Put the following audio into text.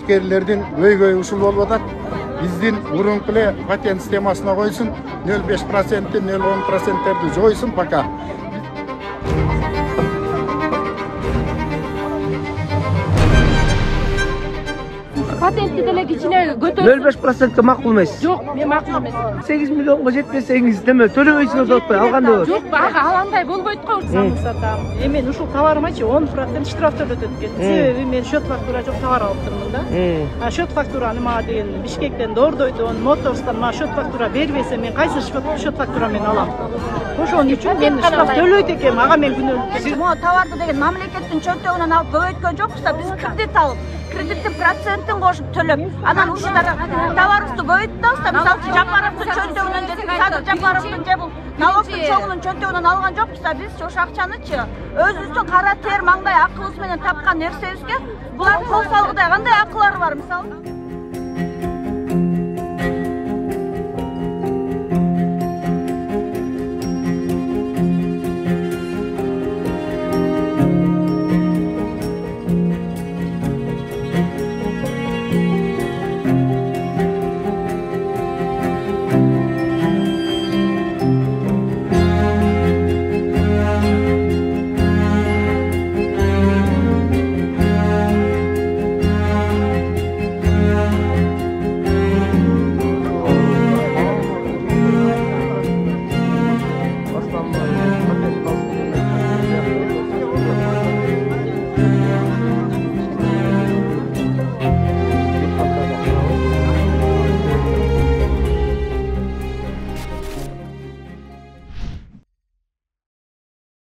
İşgerilerden öy usul olmadan bizden burunqule patent sistemasına koysun 0,5%'den 0,10%'lerdi joysun paka. Patentli delek içine götür. 0,5%'ga maqul emas. Yok, men maqul emas. 8 millionga jetmesengiz nima to'lamaysiz otpay alganda bor. Yok, baga alanday bolboyt qo'y. Сатам. Мен ушул товарымачы 10% штраф төлөтөт экен. Себеби мен счет фактура жок товар алып турмун да. А счет фактураны мага деген Бишкектен Дордойдон, Моторстан мага счет фактура бербесе мен кайсы счет фактура мен алам? Ошон үчүн мен штраф төлөйт экенмин. Ага мен күнөөлүк. Сиз могу товарды деген мамлекеттин чөнтөгүнөн алып көбөйткөн жокпуз, биз кредит алып кредиттин процентин кошуп төлөп, анан ушунда товарыбызды көбөйттүбүз да, мисалы Жапаровдун чөнтөгүнөн же Садыр Жапаровдун же бул налогдун чогунун чөнтөгүнөн алган жокпуз да, биз ошо акчанычы өзүбүздүн кара тер маңдай акыбыз менен тапкан нерсебизге булардын кол салгыдай кандай акылары бар мисалы?